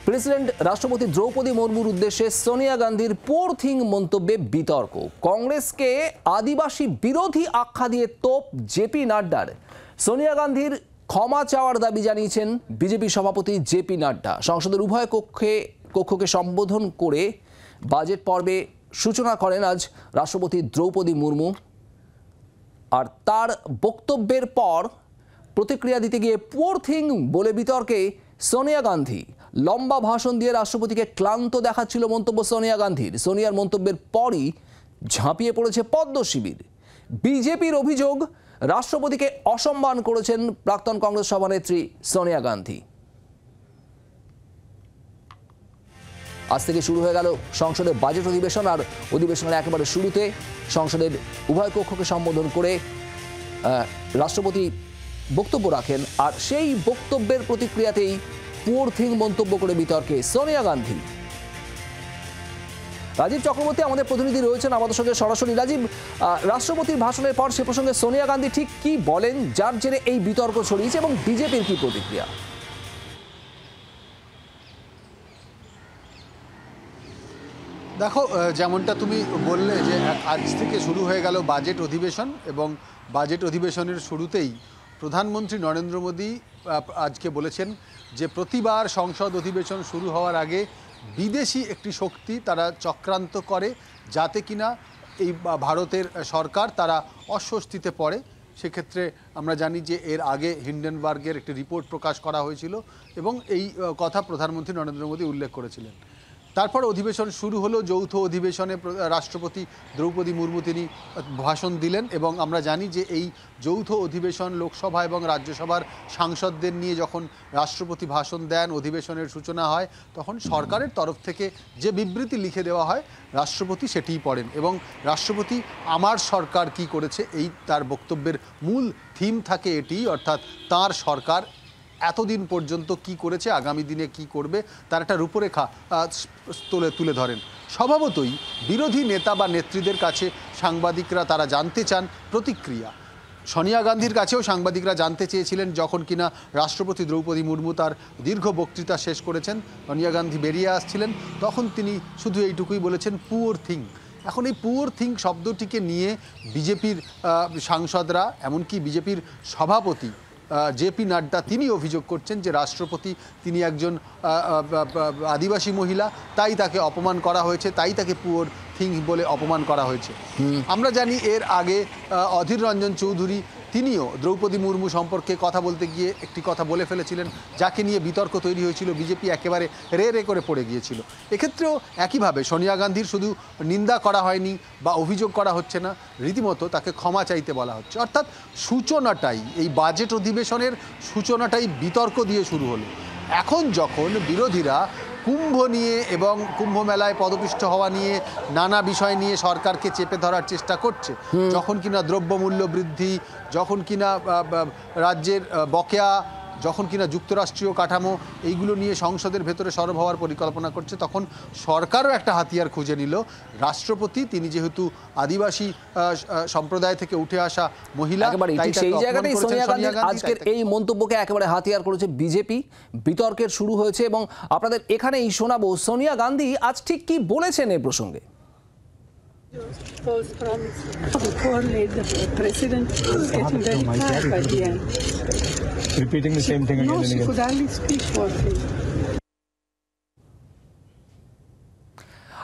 President রাষ্ট্রপতি দ্রৌপদী মুর্মুর উদ্দেশ্যে সোনিয়া গান্ধীর পোর থিং মন্তব্যে বিতর্ক। কংগ্রেসকে আদিবাসী বিরোধী আখ্যা দিয়ে তোপ জেপি নাড্ডার। সোনিয়া গান্ধীর ক্ষমা চাওয়ার দাবি জানিয়েছেন বিজেপি সভাপতি জেপি নাড্ডা। সংসদের উভয় কক্ষকে সম্বোধন করে বাজেট পর্বে সূচনা করেন আজ রাষ্ট্রপতি দ্রৌপদী মুর্মু। আর তার বক্তব্যের পর প্রতিক্রিয়া দিতে গিয়ে পোর থিং বলে বিতর্কে সোনিয়া গান্ধী। লম্বা ভাষণ দিয়ে রাষ্ট্রপতিকে ক্লান্ত দেখাচ্ছিল মন্তব্য সোনিয়া গান্ধীর। সোনিয়ার মন্তব্যের পরই ঝাঁপিয়ে পড়েছে পদ্ম শিবির। বিজেপির অভিযোগ, রাষ্ট্রপতিকে অসম্মান করেছেন প্রাক্তন কংগ্রেস সভানেত্রী সোনিয়া গান্ধী। আজ থেকে শুরু হয়ে গেল সংসদের বাজেট অধিবেশন। আর অধিবেশনের একেবারে শুরুতে সংসদের উভয় কক্ষকে সম্বোধন করে রাষ্ট্রপতি বক্তব্য রাখেন। আর সেই বক্তব্যের প্রতিক্রিয়াতেই পোর থিং মন্তব্য করে বিতর্কে সোনিয়া গান্ধী। রাজীব চক্রবর্তী আমাদের প্রতিনিধি রয়েছেন আমাদের সঙ্গে সরাসরি। রাজীব, রাষ্ট্রপতির ভাষণের পর সে প্রসঙ্গে সোনিয়া গান্ধী ঠিক কি বলেন যার জেরে এই বিতর্ক ছড়িয়েছে, এবং বিজেপির কি প্রতিক্রিয়া? দেখো, যেমনটা তুমি বললে যে আজ থেকে শুরু হয়ে গেল বাজেট অধিবেশন, এবং বাজেট অধিবেশনের শুরুতেই প্রধানমন্ত্রী নরেন্দ্র মোদী আজকে বলেছেন যে প্রতিবার সংসদ অধিবেশন শুরু হওয়ার আগে বিদেশি একটি শক্তি তারা চক্রান্ত করে, যাতে কিনা এই ভারতের সরকার তারা অস্বস্তিতে পড়ে। সেক্ষেত্রে আমরা জানি যে এর আগে হিন্ডেনবার্গের একটি রিপোর্ট প্রকাশ করা হয়েছিল, এবং এই কথা প্রধানমন্ত্রী নরেন্দ্র মোদী উল্লেখ করেছিলেন। তারপর অধিবেশন শুরু হলো। যৌথ অধিবেশনে রাষ্ট্রপতি দ্রৌপদী মুর্মু তিনি ভাষণ দিলেন, এবং আমরা জানি যে এই যৌথ অধিবেশন লোকসভা এবং রাজ্যসভার সাংসদদের নিয়ে যখন রাষ্ট্রপতি ভাষণ দেন, অধিবেশনের সূচনা হয়, তখন সরকারের তরফ থেকে যে বিবৃতি লিখে দেওয়া হয় রাষ্ট্রপতি সেটিই পড়েন। এবং রাষ্ট্রপতি আমার সরকার কি করেছে এই তার বক্তব্যের মূল থিম থাকে এটি, অর্থাৎ তার সরকার এতদিন পর্যন্ত কি করেছে, আগামী দিনে কি করবে তার একটা রূপরেখা তুলে ধরেন। স্বভাবতই বিরোধী নেতা বা নেত্রীদের কাছে সাংবাদিকরা তারা জানতে চান প্রতিক্রিয়া। সোনিয়া গান্ধীর কাছেও সাংবাদিকরা জানতে চেয়েছিলেন, যখন কিনা রাষ্ট্রপতি দ্রৌপদী মুর্মু তার দীর্ঘ বক্তৃতা শেষ করেছেন, সোনিয়া গান্ধী বেরিয়ে আসছিলেন, তখন তিনি শুধু এইটুকুই বলেছেন, পুওর থিং। এখন এই পুওর থিং শব্দটিকে নিয়ে বিজেপির সাংসদরা, এমনকি বিজেপির সভাপতি জেপি নাড্ডা তিনি অভিযোগ করছেন যে রাষ্ট্রপতি তিনি একজন আদিবাসী মহিলা, তাই তাকে অপমান করা হয়েছে, তাই তাকে পুওর থিং বলে অপমান করা হয়েছে। আমরা জানি এর আগে অধীর রঞ্জন চৌধুরী তিনিও দ্রৌপদী মুর্মু সম্পর্কে কথা বলতে গিয়ে একটি কথা বলে ফেলেছিলেন, যাকে নিয়ে বিতর্ক তৈরি হয়েছিল, বিজেপি একেবারে রে করে পড়ে গিয়েছিল। এক্ষেত্রেও একইভাবে সোনিয়া গান্ধীর শুধু নিন্দা করা হয়নি বা অভিযোগ করা হচ্ছে না, রীতিমতো তাকে ক্ষমা চাইতে বলা হচ্ছে। অর্থাৎ সূচনাটাই, এই বাজেট অধিবেশনের সূচনাটাই বিতর্ক দিয়ে শুরু হলো। এখন যখন বিরোধীরা কুম্ভ নিয়ে এবং কুম্ভ মেলায় পদপিষ্ট হওয়া নিয়ে নানা বিষয় নিয়ে সরকারকে চেপে ধরার চেষ্টা করছে, যখন কিনা দ্রব্যমূল্য বৃদ্ধি, যখন কিনা রাজ্যের বকেয়া, যখন কিনা যুক্তরাষ্ট্রীয় কাঠামো, এইগুলো নিয়ে সংসদের ভেতরে সরব হওয়ার পরিকল্পনা করছে, তখন সরকারও একটা হাতিয়ার খুঁজে নিল। রাষ্ট্রপতি তিনি যেহেতু আদিবাসী সম্প্রদায় থেকে উঠে আসা মহিলা, সেই জায়গাতেই সোনিয়া গান্ধীর আজকের এই মন্তব্যকে একেবারে হাতিয়ার করেছে বিজেপি। বিতর্কের শুরু হয়েছে, এবং আপনাদের এখানেই শোনাবো সোনিয়া গান্ধী আজ ঠিক কি বলেছেন এই প্রসঙ্গে। False promise. Before late, the president is getting very tired by the end. Repeating the same thing again and again. No, she could only speak one thing.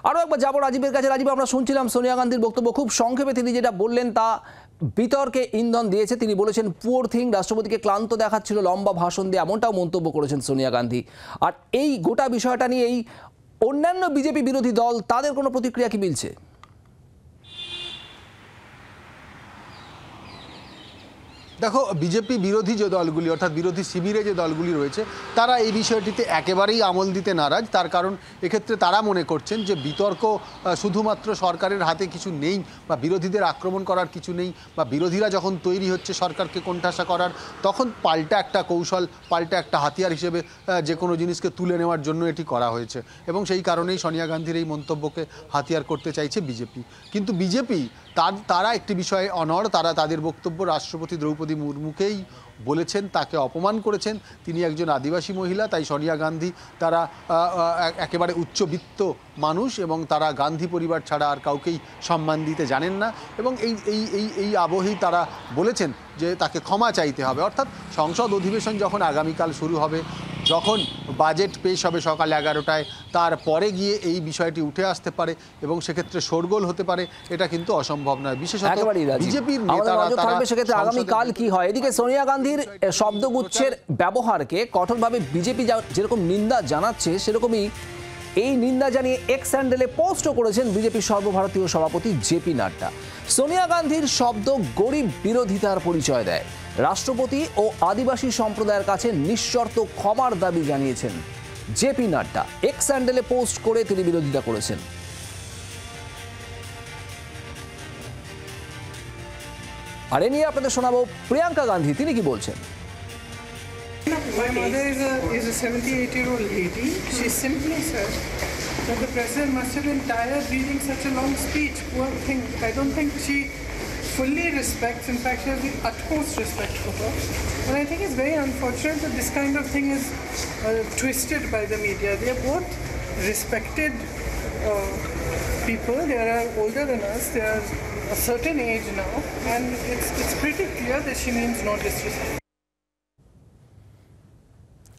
আরও একবার যাবো রাজীবের কাছে। রাজীব, আমরা শুনছিলাম সোনিয়া গান্ধীর বক্তব্য, খুব সংক্ষেপে তিনি যেটা বললেন তা বিতর্কে ইন্ধন দিয়েছে। তিনি বলেছেন পুওর থিং, রাষ্ট্রপতিকে ক্লান্ত দেখাচ্ছিল লম্বা ভাষণ দিয়ে, এমনটাও মন্তব্য করেছেন সোনিয়া গান্ধী। আর এই গোটা বিষয়টা নিয়ে এই অন্যান্য বিজেপি বিরোধী দল তাদের কোনো প্রতিক্রিয়া কি মিলছে? দেখো, বিজেপি বিরোধী যে দলগুলি, অর্থাৎ বিরোধী শিবিরে যে দলগুলি রয়েছে, তারা এই বিষয়টিতে একেবারেই আমল দিতে নারাজ। তার কারণ এক্ষেত্রে তারা মনে করছেন যে বিতর্ক শুধুমাত্র সরকারের হাতে কিছু নেই, বা বিরোধীদের আক্রমণ করার কিছু নেই, বা বিরোধীরা যখন তৈরি হচ্ছে সরকারকে কোণঠাসা করার, তখন পাল্টা একটা কৌশল, পাল্টা একটা হাতিয়ার হিসেবে যে কোনো জিনিসকে তুলে নেওয়ার জন্য এটি করা হয়েছে। এবং সেই কারণেই সোনিয়া গান্ধীর এই মন্তব্যকে হাতিয়ার করতে চাইছে বিজেপি। কিন্তু বিজেপি তারা একটি বিষয়ে অনড়, তারা তাদের বক্তব্য রাষ্ট্রপতি দ্রৌপদী দ্রৌপদী মুর্মুকেই বলেছেন, তাকে অপমান করেছেন। তিনি একজন আদিবাসী মহিলা, তাই সোনিয়া গান্ধী তারা একেবারে উচ্চবিত্ত মানুষ এবং তারা গান্ধী পরিবার ছাড়া আর কাউকেই সম্মান দিতে জানেন না, এবং এই আবহেই তারা বলেছেন যে তাকে ক্ষমা চাইতে হবে। অর্থাৎ সংসদ অধিবেশন যখন আগামীকাল শুরু হবে, যখন বাজেট পেশ হবে সকাল 11টায়, তারপরে গিয়ে এই বিষয়টি উঠে আসতে পারে এবং সেক্ষেত্রে শোরগোল হতে পারে, এটা কিন্তু অসম্ভব নয়। বিশেষত বিজেপির নেতারা সেক্ষেত্রে আগামীকাল কি হয়। এদিকে সোনিয়া গান্ধীর শব্দগুচ্ছের ব্যবহারকে কঠোরভাবে বিজেপি যেরকম নিন্দা জানাচ্ছে, সেরকমই এই নিন্দা জানিয়ে এক্স হ্যান্ডেলে পোস্টও করেছেন বিজেপির সর্বভারতীয় সভাপতি জেপি নাড্ডা। সোনিয়া গান্ধীর শব্দ গরিব বিরোধিতার পরিচয় দেয়। রাষ্ট্রপতি ও আদিবাসী সম্প্রদায়ের কাছে নিঃশর্ত ক্ষমার দাবি জানিয়েছেন জেপি নাড্ডা। এক্স হ্যান্ডেলে পোস্ট করে তিনি বিরোধিতা করেছেন। আর এ নিয়ে আপনাদের শোনাবো প্রিয়াঙ্কা গান্ধী, তিনি কি বলছেন। My mother is a 78-year-old lady. She simply said that the president must have been tired reading such a long speech. Poor thing. I don't think she fully respects, in fact she has the utmost respect for her. And I think it's very unfortunate that this kind of thing is twisted by the media. They are both respected people. They are older than us. They are a certain age now. And it's pretty clear that she means no disrespect.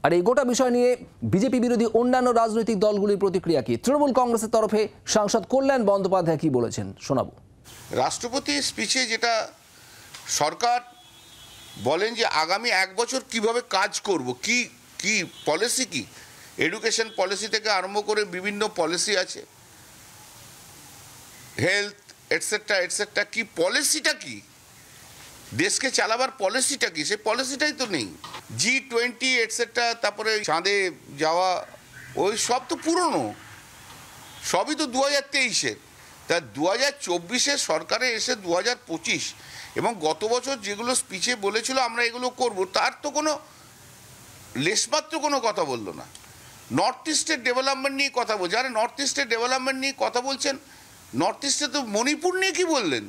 আর এই গোটা বিষয় নিয়ে BJP বিরোধী অন্যান্য রাজনৈতিক দলগুলির প্রতিক্রিয়া কি? তৃণমূল কংগ্রেসের তরফে সাংসদ কল্যাণ বন্দ্যোপাধ্যায় কি বলেছেন শোনাবো। রাষ্ট্রপতির স্পিচে যেটা সরকার বলেন যে আগামী 1 বছর কিভাবে কাজ করব, কি পলিসি, কি এডুকেশন পলিসি থেকে আরম্ভ করে বিভিন্ন পলিসি আছে, হেলথ এটসেট্রা এটসেট্রা, কি পলিসিটা, কি দেশকে চালাবার পলিসিটা কি, সেই পলিসিটাই তো নেই। G20 এটসেট্রা, তারপরে চাঁদে যাওয়া, ওই সব তো পুরনো, সবই তো 2023-এর। তা 2024-এ সরকারে এসে 2025, এবং গত বছর যেগুলো স্পিচে বলেছিল আমরা এগুলো করব, তার তো কোনো লেশমাত্র কোনো কথা বললো না। নর্থ ইস্টের ডেভেলপমেন্ট নিয়ে কথা বলছে। আরে নর্থ ইস্টের ডেভেলপমেন্ট নিয়ে কথা বলছেন, নর্থ ইস্টে তো মণিপুর নিয়ে কি বললেন?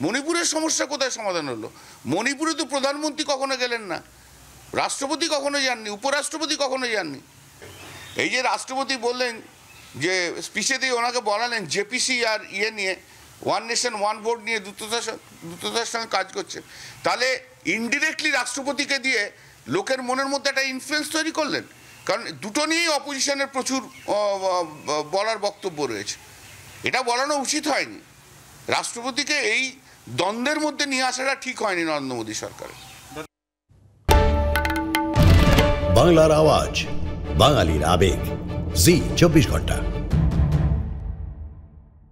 মণিপুরের সমস্যা কোথায় সমাধান হলো? মণিপুরে তো প্রধানমন্ত্রী কখনো গেলেন না, রাষ্ট্রপতি কখনো যাননি, উপরাষ্ট্রপতি কখনো যাননি। এই যে রাষ্ট্রপতি বললেন যে স্পিচে দিয়ে ওনাকে বলালেন জেপিসি আর নিয়ে, ওয়ান নেশন ওয়ান ভোট নিয়ে দ্রুততার সঙ্গে কাজ করছে, তাহলে ইনডিরেক্টলি রাষ্ট্রপতিকে দিয়ে লোকের মনের মধ্যে একটা ইনফ্লুয়েন্স তৈরি করলেন। কারণ দুটো নিয়েই অপোজিশনের প্রচুর বলার বক্তব্য রয়েছে, এটা বলানো উচিত হয়নি। রাষ্ট্রপতিকে এই দ্বন্দ্বের মধ্যে নিয়ে আসাটা ঠিক হয়নি নরেন্দ্র মোদী সরকারের। বাংলার আওয়াজ, বাঙালির আবেগ, জি 24 ঘন্টা।